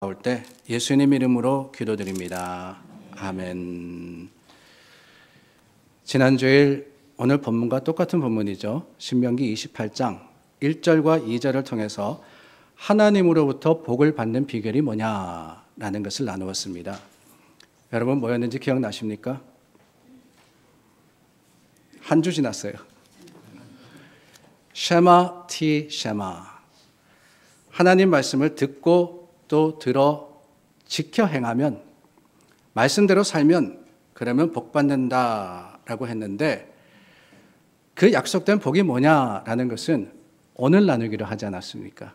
나올 때 예수님 이름으로 기도드립니다. 아멘. 지난주일 오늘 본문과 똑같은 본문이죠. 신명기 28장 1절과 2절을 통해서 하나님으로부터 복을 받는 비결이 뭐냐라는 것을 나누었습니다. 여러분 뭐였는지 기억나십니까? 한 주 지났어요. 쉐마 티 쉐마. 하나님 말씀을 듣고 또 들어 지켜 행하면, 말씀대로 살면 그러면 복 받는다라고 했는데, 그 약속된 복이 뭐냐라는 것은 오늘 나누기로 하지 않았습니까?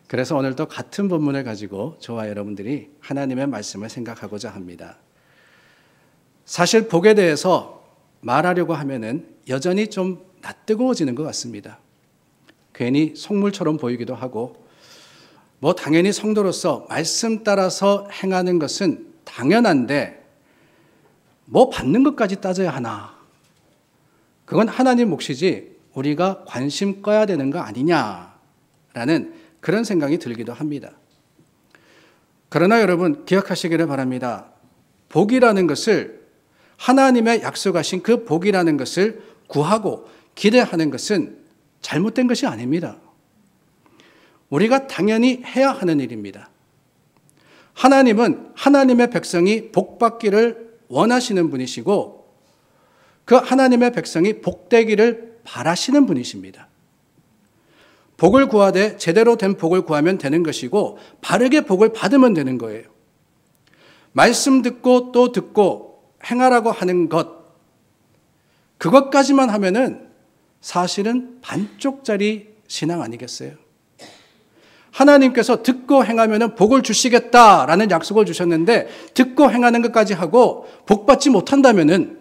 그래서 오늘도 같은 본문을 가지고 저와 여러분들이 하나님의 말씀을 생각하고자 합니다. 사실 복에 대해서 말하려고 하면은 여전히 좀 낯뜨거워지는 것 같습니다. 괜히 속물처럼 보이기도 하고, 당연히 성도로서 말씀 따라서 행하는 것은 당연한데 받는 것까지 따져야 하나? 그건 하나님 몫이지 우리가 관심 꺼야 되는 거 아니냐라는 그런 생각이 들기도 합니다. 그러나 여러분 기억하시기를 바랍니다. 복이라는 것을, 하나님의 약속하신 그 복이라는 것을 구하고 기대하는 것은 잘못된 것이 아닙니다. 우리가 당연히 해야 하는 일입니다. 하나님은 하나님의 백성이 복받기를 원하시는 분이시고, 그 하나님의 백성이 복되기를 바라시는 분이십니다. 복을 구하되 제대로 된 복을 구하면 되는 것이고, 바르게 복을 받으면 되는 거예요. 말씀 듣고 또 듣고 행하라고 하는 것, 그것까지만 하면은 사실은 반쪽짜리 신앙 아니겠어요? 하나님께서 듣고 행하면 복을 주시겠다라는 약속을 주셨는데, 듣고 행하는 것까지 하고 복받지 못한다면은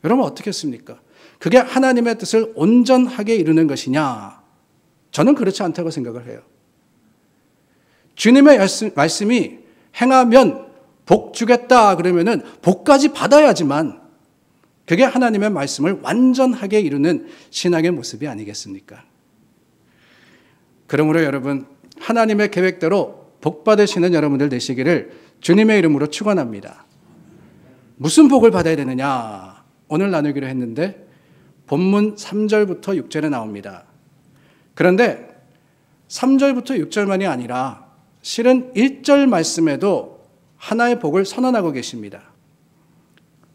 여러분 어떻겠습니까? 그게 하나님의 뜻을 온전하게 이루는 것이냐? 저는 그렇지 않다고 생각을 해요. 주님의 말씀이 행하면 복 주겠다 그러면은 복까지 받아야지만 그게 하나님의 말씀을 완전하게 이루는 신앙의 모습이 아니겠습니까? 그러므로 여러분, 하나님의 계획대로 복 받으시는 여러분들 되시기를 주님의 이름으로 축원합니다. 무슨 복을 받아야 되느냐? 오늘 나누기로 했는데 본문 3절부터 6절에 나옵니다. 그런데 3절부터 6절만이 아니라 실은 1절 말씀에도 하나의 복을 선언하고 계십니다.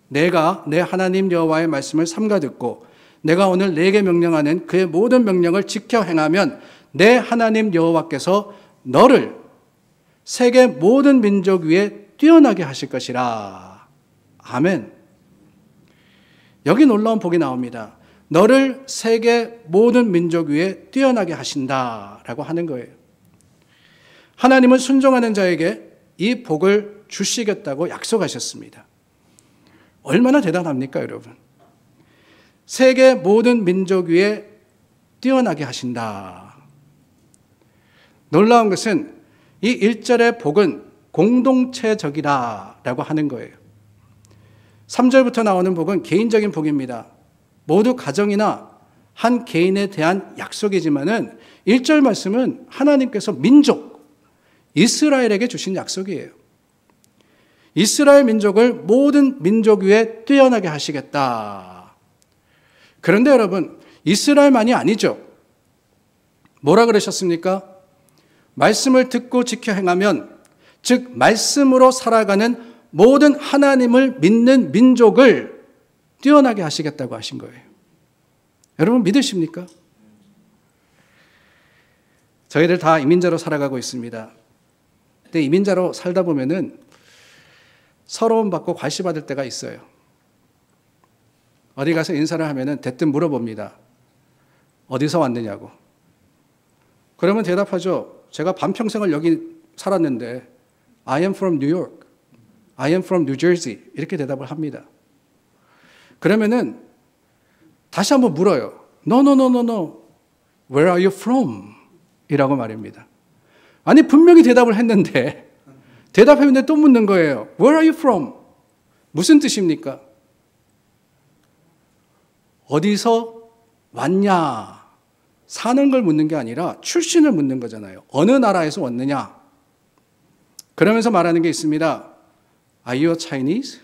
내가 내 하나님 여호와의 말씀을 삼가 듣고 내가 오늘 내게 명령하는 그의 모든 명령을 지켜 행하면 내 하나님 여호와께서 너를 세계 모든 민족 위에 뛰어나게 하실 것이라. 아멘. 여기 놀라운 복이 나옵니다. 너를 세계 모든 민족 위에 뛰어나게 하신다라고 하는 거예요. 하나님은 순종하는 자에게 이 복을 주시겠다고 약속하셨습니다. 얼마나 대단합니까, 여러분? 세계 모든 민족 위에 뛰어나게 하신다. 놀라운 것은 이 1절의 복은 공동체적이다라고 하는 거예요. 3절부터 나오는 복은 개인적인 복입니다. 모두 가정이나 한 개인에 대한 약속이지만은 1절 말씀은 하나님께서 민족, 이스라엘에게 주신 약속이에요. 이스라엘 민족을 모든 민족 위에 뛰어나게 하시겠다. 그런데 여러분, 이스라엘만이 아니죠. 뭐라 그러셨습니까? 말씀을 듣고 지켜 행하면, 즉 말씀으로 살아가는 모든 하나님을 믿는 민족을 뛰어나게 하시겠다고 하신 거예요. 여러분 믿으십니까? 저희들 다 이민자로 살아가고 있습니다. 근데 이민자로 살다 보면은 서러움 받고 괄시받을 때가 있어요. 어디 가서 인사를 하면은 대뜸 물어봅니다. 어디서 왔느냐고. 그러면 대답하죠. 제가 반평생을 여기 살았는데 I am from New York, I am from New Jersey 이렇게 대답을 합니다. 그러면은 다시 한번 물어요. No, no, no, no, no. Where are you from? 이라고 말입니다. 아니 분명히 대답을 했는데 대답했는데 또 묻는 거예요. Where are you from? 무슨 뜻입니까? 어디서 왔냐? 사는 걸 묻는 게 아니라 출신을 묻는 거잖아요. 어느 나라에서 왔느냐? 그러면서 말하는 게 있습니다. Are you Chinese?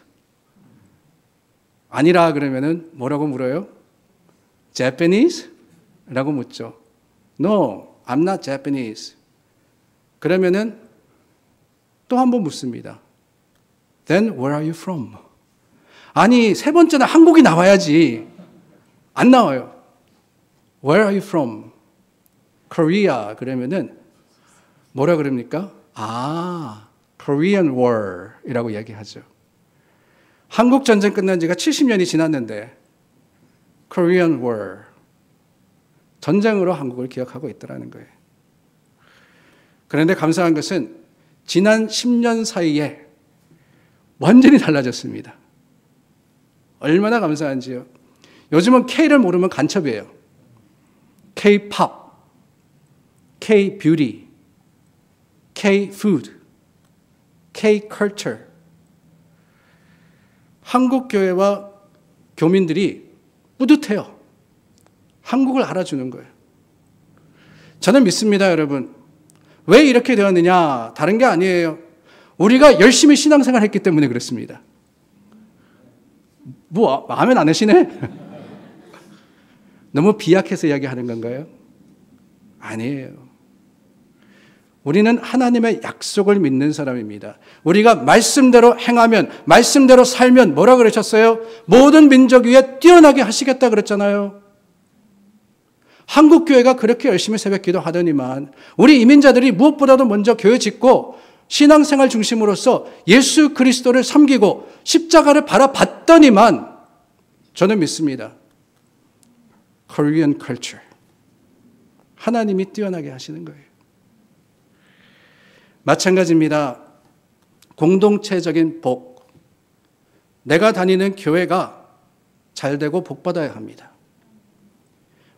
아니라 그러면은 뭐라고 물어요? Japanese? 라고 묻죠. No, I'm not Japanese. 그러면은 또 한 번 묻습니다. Then where are you from? 아니, 세 번째는 한국이 나와야지. 안 나와요. Where are you from? Korea. 그러면은 뭐라 그럽니까? Korean War 이라고 얘기하죠. 한국 전쟁 끝난 지가 70년이 지났는데 Korean War. 전쟁으로 한국을 기억하고 있더라는 거예요. 그런데 감사한 것은 지난 10년 사이에 완전히 달라졌습니다. 얼마나 감사한지요. 요즘은 K를 모르면 간첩이에요. K-pop, K-beauty, K-food, K-culture. 한국 교회와 교민들이 뿌듯해요. 한국을 알아주는 거예요. 저는 믿습니다, 여러분. 왜 이렇게 되었느냐? 다른 게 아니에요. 우리가 열심히 신앙생활 했기 때문에 그렇습니다. 뭐 마음에 안 드시네? 너무 비약해서 이야기하는 건가요? 아니에요. 우리는 하나님의 약속을 믿는 사람입니다. 우리가 말씀대로 행하면, 말씀대로 살면 뭐라 그러셨어요? 모든 민족 위에 뛰어나게 하시겠다 그랬잖아요. 한국교회가 그렇게 열심히 새벽기도 하더니만 우리 이민자들이 무엇보다도 먼저 교회 짓고 신앙생활 중심으로서 예수 그리스도를 섬기고 십자가를 바라봤더니만 저는 믿습니다. Korean culture. 하나님이 뛰어나게 하시는 거예요. 마찬가지입니다. 공동체적인 복. 내가 다니는 교회가 잘 되고 복 받아야 합니다.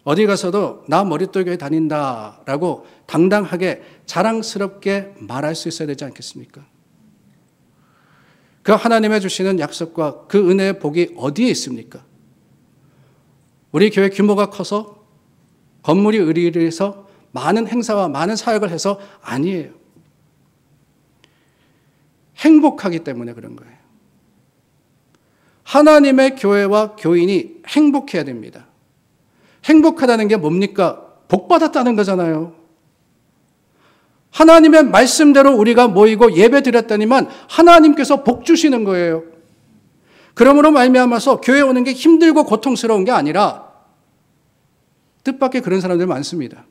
어디 가서도 나 머릿돌 교회 다닌다라고 당당하게 자랑스럽게 말할 수 있어야 되지 않겠습니까? 그 하나님의 주시는 약속과 그 은혜의 복이 어디에 있습니까? 우리 교회 규모가 커서 건물이 의리의리해서 많은 행사와 많은 사역을 해서 아니에요. 행복하기 때문에 그런 거예요. 하나님의 교회와 교인이 행복해야 됩니다. 행복하다는 게 뭡니까? 복받았다는 거잖아요. 하나님의 말씀대로 우리가 모이고 예배 드렸더니만 하나님께서 복 주시는 거예요. 그러므로 말미암아서 교회 오는 게 힘들고 고통스러운 게 아니라 뜻밖의 그런 사람들 많습니다.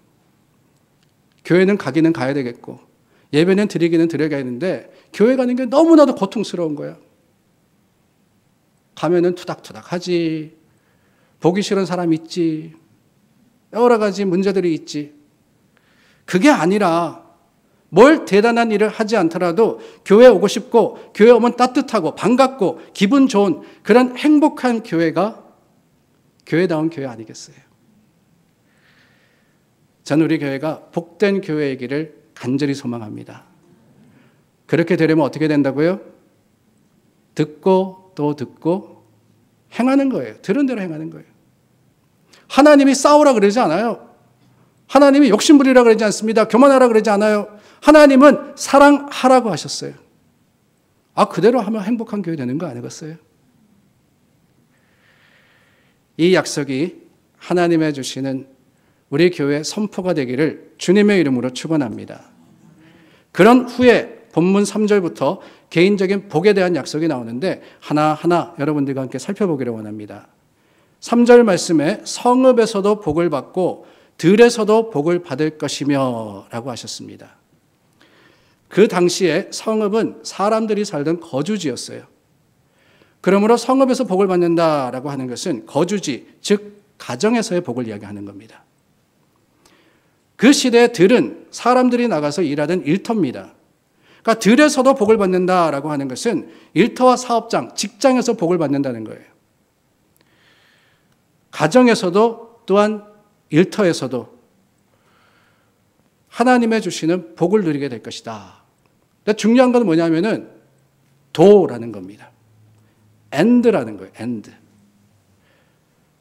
교회는 가기는 가야 되겠고 예배는 드리기는 드려야 하는데 교회 가는 게 너무나도 고통스러운 거야. 가면은 투닥투닥하지. 보기 싫은 사람 있지. 여러 가지 문제들이 있지. 그게 아니라 뭘 대단한 일을 하지 않더라도 교회에 오고 싶고 교회 오면 따뜻하고 반갑고 기분 좋은 그런 행복한 교회가 교회다운 교회 아니겠어요? 저는 우리 교회가 복된 교회이기를 간절히 소망합니다. 그렇게 되려면 어떻게 된다고요? 듣고 또 듣고 행하는 거예요. 들은 대로 행하는 거예요. 하나님이 싸우라 그러지 않아요. 하나님이 욕심부리라 그러지 않습니다. 교만하라 그러지 않아요. 하나님은 사랑하라고 하셨어요. 그대로 하면 행복한 교회 되는 거 아니겠어요? 이 약속이 하나님의 주시는 우리 교회 선포가 되기를 주님의 이름으로 축원합니다. 그런 후에 본문 3절부터 개인적인 복에 대한 약속이 나오는데 하나하나 여러분들과 함께 살펴보기를 원합니다. 3절 말씀에 성읍에서도 복을 받고 들에서도 복을 받을 것이며 라고 하셨습니다. 그 당시에 성읍은 사람들이 살던 거주지였어요. 그러므로 성읍에서 복을 받는다라고 하는 것은 거주지, 즉 가정에서의 복을 이야기하는 겁니다. 그 시대의 들은 사람들이 나가서 일하던 일터입니다. 그러니까 들에서도 복을 받는다라고 하는 것은 일터와 사업장, 직장에서 복을 받는다는 거예요. 가정에서도 또한 일터에서도 하나님의 주시는 복을 누리게 될 것이다. 근데 중요한 건 뭐냐면은 도라는 겁니다. and라는 거예요. and.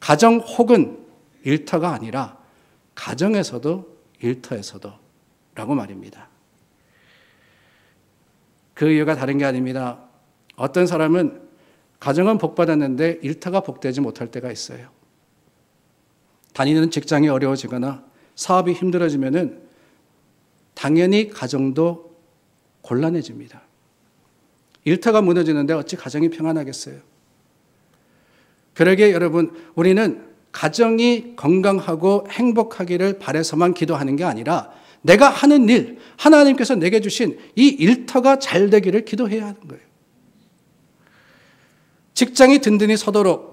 가정 혹은 일터가 아니라 가정에서도 일터에서도 라고 말입니다. 그 이유가 다른 게 아닙니다. 어떤 사람은 가정은 복받았는데 일터가 복되지 못할 때가 있어요. 다니는 직장이 어려워지거나 사업이 힘들어지면은 당연히 가정도 곤란해집니다. 일터가 무너지는데 어찌 가정이 평안하겠어요? 그러기에 여러분, 우리는 가정이 건강하고 행복하기를 바라서만 기도하는 게 아니라 내가 하는 일, 하나님께서 내게 주신 이 일터가 잘 되기를 기도해야 하는 거예요. 직장이 든든히 서도록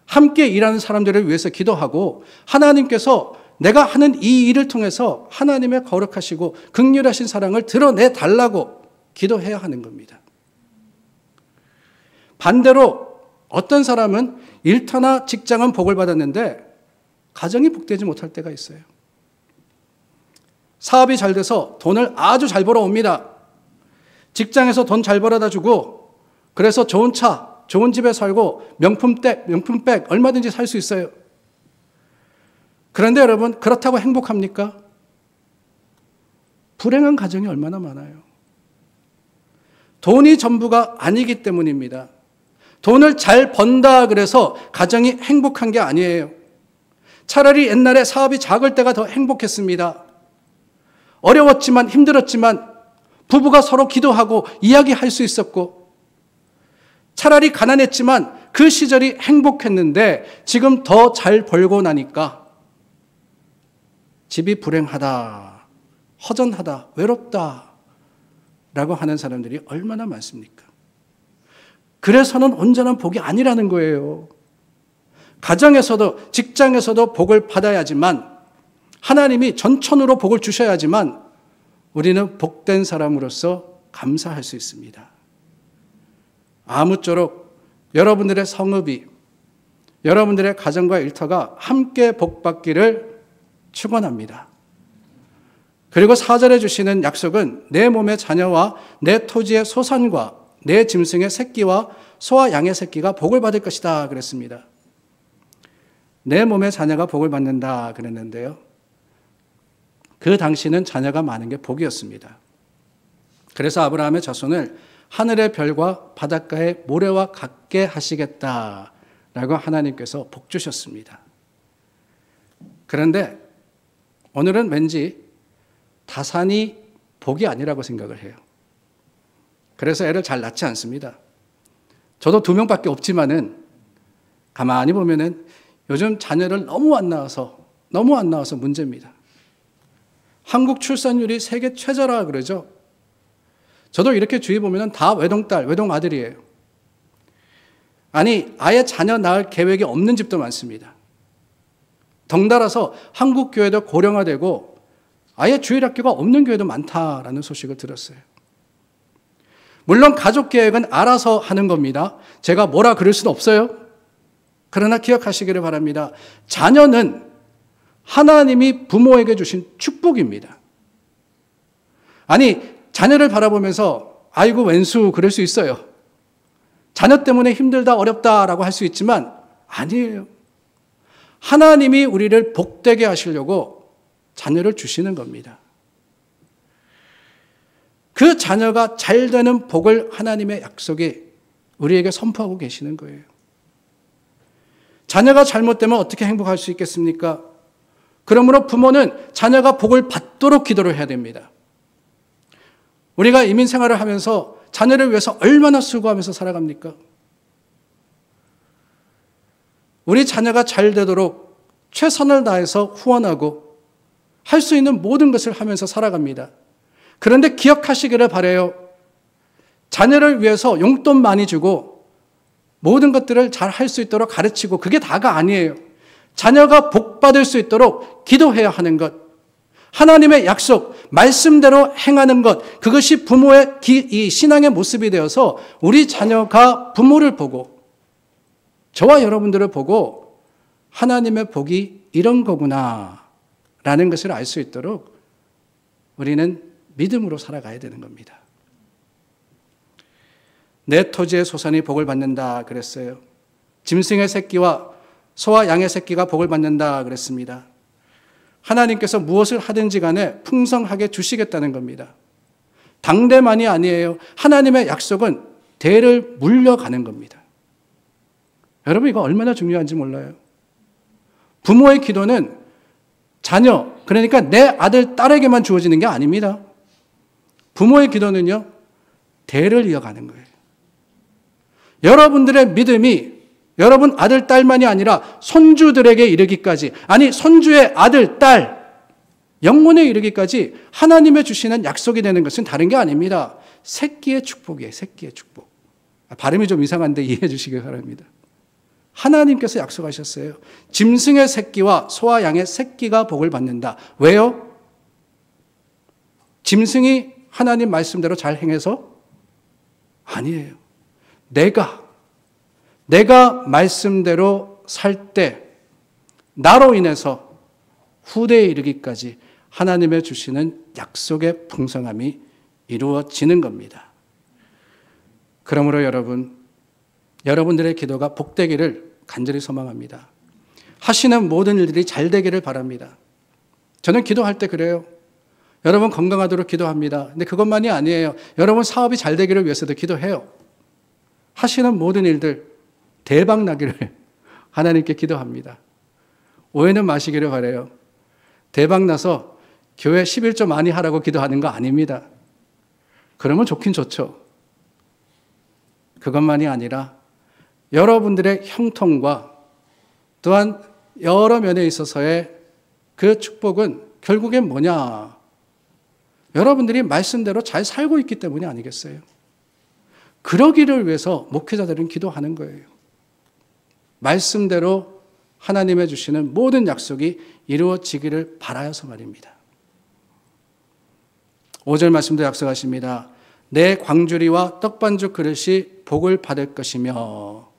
함께 일하는 사람들을 위해서 기도하고 하나님께서 내가 하는 이 일을 통해서 하나님의 거룩하시고 긍휼하신 사랑을 드러내 달라고 기도해야 하는 겁니다. 반대로 어떤 사람은 일터나 직장은 복을 받았는데 가정이 복되지 못할 때가 있어요. 사업이 잘 돼서 돈을 아주 잘 벌어옵니다. 직장에서 돈 잘 벌어다 주고 그래서 좋은 차, 좋은 집에 살고 명품백 얼마든지 살 수 있어요. 그런데 여러분, 그렇다고 행복합니까? 불행한 가정이 얼마나 많아요. 돈이 전부가 아니기 때문입니다. 돈을 잘 번다 그래서 가정이 행복한 게 아니에요. 차라리 옛날에 사업이 작을 때가 더 행복했습니다. 어려웠지만 힘들었지만 부부가 서로 기도하고 이야기할 수 있었고 차라리 가난했지만 그 시절이 행복했는데 지금 더 잘 벌고 나니까 집이 불행하다, 허전하다, 외롭다 라고 하는 사람들이 얼마나 많습니까? 그래서는 온전한 복이 아니라는 거예요. 가정에서도 직장에서도 복을 받아야지만 하나님이 전천후로 복을 주셔야지만 우리는 복된 사람으로서 감사할 수 있습니다. 아무쪼록 여러분들의 성읍이 여러분들의 가정과 일터가 함께 복받기를 축원합니다. 그리고 4절에 주시는 약속은 내 몸의 자녀와 내 토지의 소산과 내 짐승의 새끼와 소와 양의 새끼가 복을 받을 것이다 그랬습니다. 내 몸의 자녀가 복을 받는다 그랬는데요. 그 당시는 자녀가 많은 게 복이었습니다. 그래서 아브라함의 자손을 하늘의 별과 바닷가의 모래와 같게 하시겠다라고 하나님께서 복 주셨습니다. 그런데 오늘은 왠지 다산이 복이 아니라고 생각을 해요. 그래서 애를 잘 낳지 않습니다. 저도 2명밖에 없지만은 가만히 보면은 요즘 자녀를 너무 안 낳아서 문제입니다. 한국 출산율이 세계 최저라 그러죠. 저도 이렇게 주위 보면은 다 외동딸, 외동아들이에요. 아니, 아예 자녀 낳을 계획이 없는 집도 많습니다. 덩달아서 한국 교회도 고령화되고 아예 주일학교가 없는 교회도 많다라는 소식을 들었어요. 물론 가족 계획은 알아서 하는 겁니다. 제가 뭐라 그럴 수는 없어요. 그러나 기억하시기를 바랍니다. 자녀는 하나님이 부모에게 주신 축복입니다. 아니, 자녀를 바라보면서 아이고 웬수 그럴 수 있어요. 자녀 때문에 힘들다 어렵다라고 할 수 있지만 아니에요. 하나님이 우리를 복되게 하시려고 자녀를 주시는 겁니다. 그 자녀가 잘 되는 복을 하나님의 약속이 우리에게 선포하고 계시는 거예요. 자녀가 잘못되면 어떻게 행복할 수 있겠습니까? 그러므로 부모는 자녀가 복을 받도록 기도를 해야 됩니다. 우리가 이민 생활을 하면서 자녀를 위해서 얼마나 수고하면서 살아갑니까? 우리 자녀가 잘 되도록 최선을 다해서 후원하고 할 수 있는 모든 것을 하면서 살아갑니다. 그런데 기억하시기를 바라요. 자녀를 위해서 용돈 많이 주고 모든 것들을 잘 할 수 있도록 가르치고 그게 다가 아니에요. 자녀가 복받을 수 있도록 기도해야 하는 것, 하나님의 약속, 말씀대로 행하는 것, 그것이 부모의 이 신앙의 모습이 되어서 우리 자녀가 부모를 보고 저와 여러분들을 보고 하나님의 복이 이런 거구나 라는 것을 알 수 있도록 우리는 믿음으로 살아가야 되는 겁니다. 내 토지의 소산이 복을 받는다 그랬어요. 짐승의 새끼와 소와 양의 새끼가 복을 받는다 그랬습니다. 하나님께서 무엇을 하든지 간에 풍성하게 주시겠다는 겁니다. 당대만이 아니에요. 하나님의 약속은 대를 물려가는 겁니다. 여러분, 이거 얼마나 중요한지 몰라요. 부모의 기도는 자녀, 그러니까 내 아들, 딸에게만 주어지는 게 아닙니다. 부모의 기도는요, 대를 이어가는 거예요. 여러분들의 믿음이 여러분 아들, 딸만이 아니라 손주들에게 이르기까지, 아니 손주의 아들, 딸, 영혼에 이르기까지 하나님의 주시는 약속이 되는 것은 다른 게 아닙니다. 새끼의 축복이에요. 새끼의 축복. 발음이 좀 이상한데 이해해 주시기 바랍니다. 하나님께서 약속하셨어요. 짐승의 새끼와 소와 양의 새끼가 복을 받는다. 왜요? 짐승이 하나님 말씀대로 잘 행해서? 아니에요. 내가 말씀대로 살 때 나로 인해서 후대에 이르기까지 하나님의 주시는 약속의 풍성함이 이루어지는 겁니다. 그러므로 여러분들의 기도가 복되기를 간절히 소망합니다. 하시는 모든 일들이 잘 되기를 바랍니다. 저는 기도할 때 그래요. 여러분 건강하도록 기도합니다. 근데 그것만이 아니에요. 여러분 사업이 잘 되기를 위해서도 기도해요. 하시는 모든 일들 대박 나기를 하나님께 기도합니다. 오해는 마시기를 바라요. 대박 나서 교회 11조 많이 하라고 기도하는 거 아닙니다. 그러면 좋긴 좋죠. 그것만이 아니라 여러분들의 형통과 또한 여러 면에 있어서의 그 축복은 결국엔 뭐냐? 여러분들이 말씀대로 잘 살고 있기 때문이 아니겠어요? 그러기를 위해서 목회자들은 기도하는 거예요. 말씀대로 하나님의 주시는 모든 약속이 이루어지기를 바라여서 말입니다. 5절 말씀도 약속하십니다. 내 광주리와 떡반죽 그릇이 복을 받을 것이며,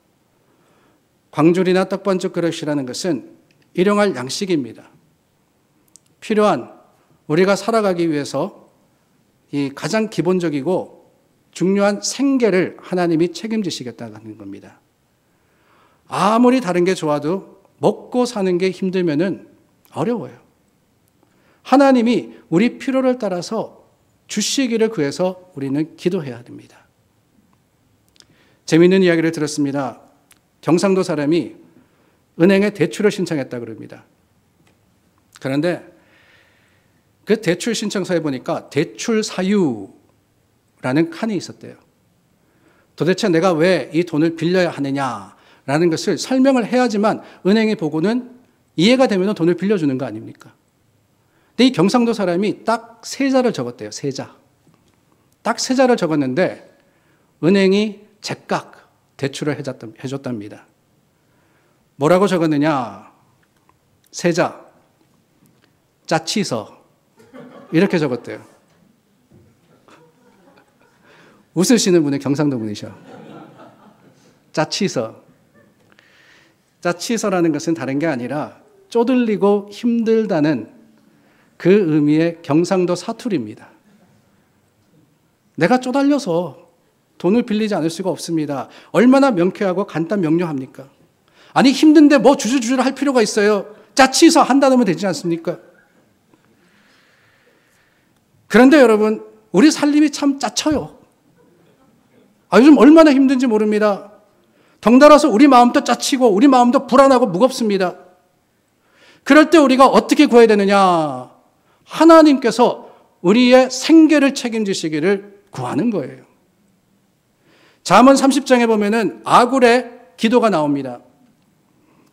광주리나 떡반죽 그릇이라는 것은 일용할 양식입니다. 필요한 우리가 살아가기 위해서 이 가장 기본적이고 중요한 생계를 하나님이 책임지시겠다는 겁니다. 아무리 다른 게 좋아도 먹고 사는 게 힘들면은 어려워요. 하나님이 우리 필요를 따라서 주시기를 구해서 우리는 기도해야 됩니다. 재미있는 이야기를 들었습니다. 경상도 사람이 은행에 대출을 신청했다 그럽니다. 그런데 그 대출 신청서에 보니까 대출 사유라는 칸이 있었대요. 도대체 내가 왜 이 돈을 빌려야 하느냐라는 것을 설명을 해야지만 은행이 보고는 이해가 되면 돈을 빌려주는 거 아닙니까? 근데 이 경상도 사람이 딱 세 자를 적었대요. 세 자. 딱 세 자를 적었는데 은행이 제깍 대출을 해줬답니다. 뭐라고 적었느냐? 세 자. 짜치서. 이렇게 적었대요. 웃으시는 분은 경상도 분이셔. 짜치서. 짜치서라는 것은 다른 게 아니라 쪼들리고 힘들다는 그 의미의 경상도 사투리입니다. 내가 쪼달려서 돈을 빌리지 않을 수가 없습니다. 얼마나 명쾌하고 간단 명료합니까? 아니 힘든데 뭐 주저주저 할 필요가 있어요. 짜치서 한다면 되지 않습니까? 그런데 여러분, 우리 살림이 참 짜쳐요. 요즘 얼마나 힘든지 모릅니다. 덩달아서 우리 마음도 짜치고 우리 마음도 불안하고 무겁습니다. 그럴 때 우리가 어떻게 구해야 되느냐? 하나님께서 우리의 생계를 책임지시기를 구하는 거예요. 잠언 30장에 보면은 아굴의 기도가 나옵니다.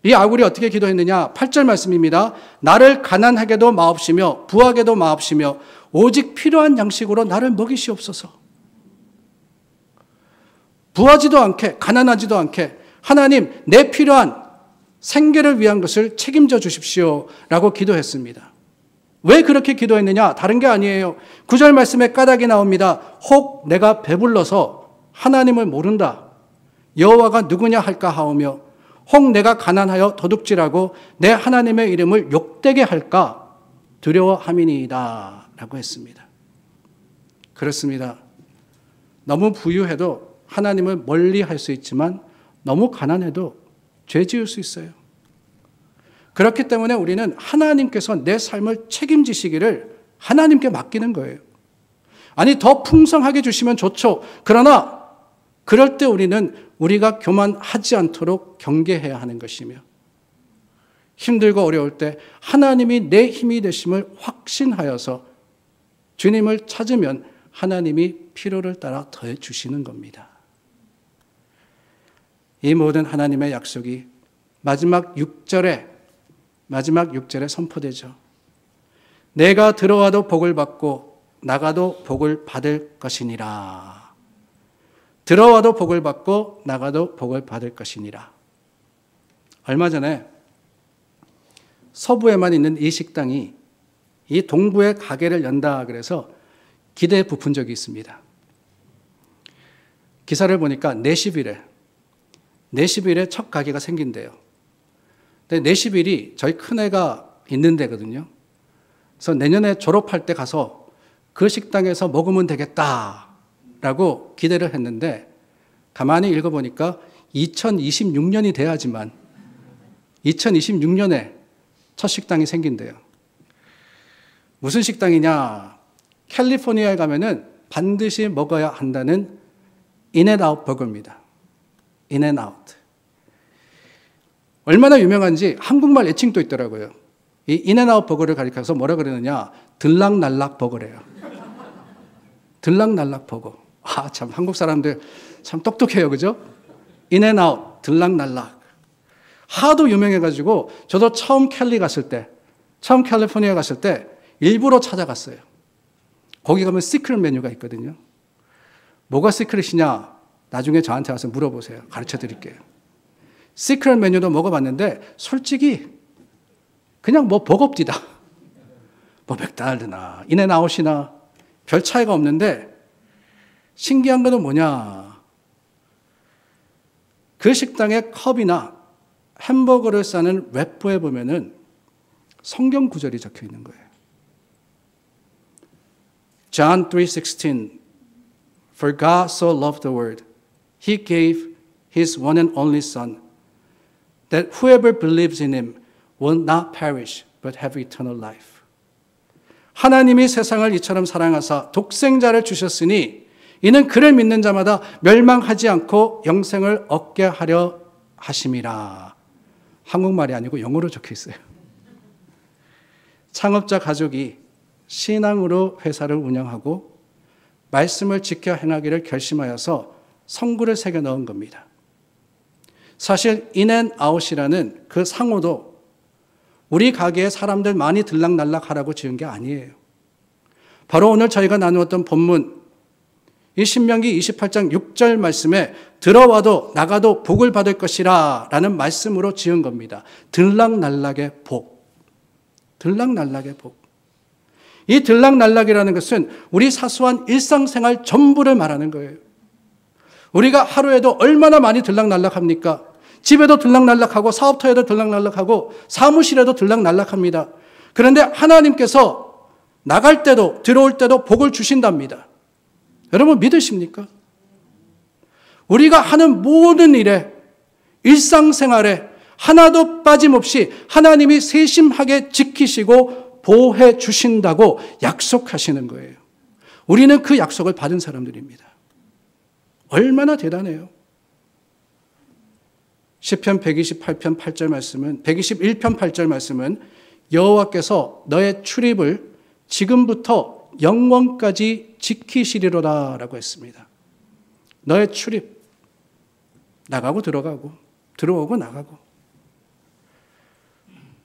이 아굴이 어떻게 기도했느냐? 8절 말씀입니다. 나를 가난하게도 마옵시며 부하게도 마옵시며 오직 필요한 양식으로 나를 먹이시옵소서. 부하지도 않게 가난하지도 않게 하나님 내 필요한 생계를 위한 것을 책임져 주십시오 라고 기도했습니다. 왜 그렇게 기도했느냐? 다른 게 아니에요. 9절 말씀에 까닭이 나옵니다. 혹 내가 배불러서 하나님을 모른다. 여호와가 누구냐 할까 하오며 혹 내가 가난하여 도둑질하고 내 하나님의 이름을 욕되게 할까 두려워함이니이다 라고 했습니다. 그렇습니다. 너무 부유해도 하나님을 멀리 할 수 있지만 너무 가난해도 죄 지을 수 있어요. 그렇기 때문에 우리는 하나님께서 내 삶을 책임지시기를 하나님께 맡기는 거예요. 아니, 더 풍성하게 주시면 좋죠. 그러나 그럴 때 우리는 우리가 교만하지 않도록 경계해야 하는 것이며, 힘들고 어려울 때 하나님이 내 힘이 되심을 확신하여서 주님을 찾으면 하나님이 필요를 따라 더해 주시는 겁니다. 이 모든 하나님의 약속이 마지막 6절에 선포되죠. 내가 들어와도 복을 받고 나가도 복을 받을 것이니라. 들어와도 복을 받고 나가도 복을 받을 것이니라. 얼마 전에 서부에만 있는 이 식당이 이 동부에 가게를 연다 그래서 기대에 부푼 적이 있습니다. 기사를 보니까 내시빌에 첫 가게가 생긴대요. 근데 내시빌이 저희 큰애가 있는 데거든요. 그래서 내년에 졸업할 때 가서 그 식당에서 먹으면 되겠다라고 기대를 했는데, 가만히 읽어보니까 2026년이 돼야지만 2026년에 첫 식당이 생긴대요. 무슨 식당이냐? 캘리포니아에 가면은 반드시 먹어야 한다는 인앤아웃 버거입니다. 인앤아웃. 얼마나 유명한지 한국말 애칭도 있더라고요. 이 인앤아웃 버거를 가리켜서 뭐라 그러느냐? 들락날락 버거래요. 들락날락 버거. 아, 참 한국 사람들 참 똑똑해요, 그죠? 인앤아웃, 들락날락. 하도 유명해가지고 저도 처음 캘리포니아 갔을 때 일부러 찾아갔어요. 거기 가면 시크릿 메뉴가 있거든요. 뭐가 시크릿이냐? 나중에 저한테 와서 물어보세요. 가르쳐 드릴게요. 시크릿 메뉴도 먹어봤는데 솔직히 그냥 뭐 버겁디다. 뭐 맥도날드나 인앤아웃이나 별 차이가 없는데, 신기한 거는 뭐냐? 그 식당의 컵이나 햄버거를 싸는 랩부에 보면은 성경 구절이 적혀 있는 거예요. John 3:16 For God so loved the world, He gave His one and only Son, that whoever believes in Him will not perish, but have eternal life. 하나님이 세상을 이처럼 사랑하사 독생자를 주셨으니 이는 그를 믿는 자마다 멸망하지 않고 영생을 얻게 하려 하심이라. 한국말이 아니고 영어로 적혀 있어요. 창업자 가족이 신앙으로 회사를 운영하고 말씀을 지켜 행하기를 결심하여서 성구를 새겨 넣은 겁니다. 사실 인앤아웃이라는 그 상호도 우리 가게에 사람들 많이 들락날락하라고 지은 게 아니에요. 바로 오늘 저희가 나누었던 본문, 이 신명기 28장 6절 말씀에 들어와도 나가도 복을 받을 것이라 라는 말씀으로 지은 겁니다. 들락날락의 복. 들락날락의 복. 이 들락날락이라는 것은 우리 사소한 일상생활 전부를 말하는 거예요. 우리가 하루에도 얼마나 많이 들락날락합니까? 집에도 들락날락하고 사업터에도 들락날락하고 사무실에도 들락날락합니다. 그런데 하나님께서 나갈 때도 들어올 때도 복을 주신답니다. 여러분 믿으십니까? 우리가 하는 모든 일에, 일상생활에 하나도 빠짐없이 하나님이 세심하게 지키시고 보호해 주신다고 약속하시는 거예요. 우리는 그 약속을 받은 사람들입니다. 얼마나 대단해요. 시편 128편 8절 말씀은, 121편 8절 말씀은 여호와께서 너의 출입을 지금부터 영원까지 지키시리로다 라고 했습니다. 너의 출입, 나가고 들어가고 들어오고 나가고,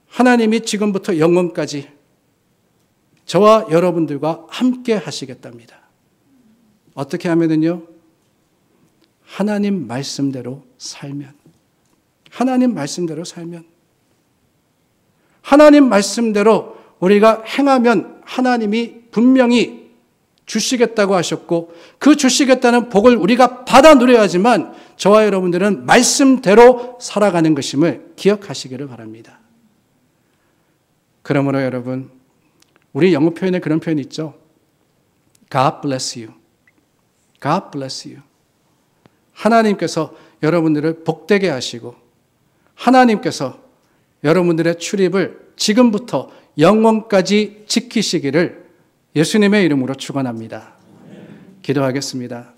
하나님이 지금부터 영원까지 저와 여러분들과 함께 하시겠답니다. 어떻게 하면은요? 하나님 말씀대로 살면, 하나님 말씀대로 살면, 하나님 말씀대로 우리가 행하면 하나님이 분명히 주시겠다고 하셨고, 그 주시겠다는 복을 우리가 받아 누려야지만 저와 여러분들은 말씀대로 살아가는 것임을 기억하시기를 바랍니다. 그러므로 여러분, 우리 영어 표현에 그런 표현이 있죠. God bless you. God bless you. 하나님께서 여러분들을 복되게 하시고, 하나님께서 여러분들의 출입을 지금부터 영원까지 지키시기를 예수님의 이름으로 축원합니다. 기도하겠습니다.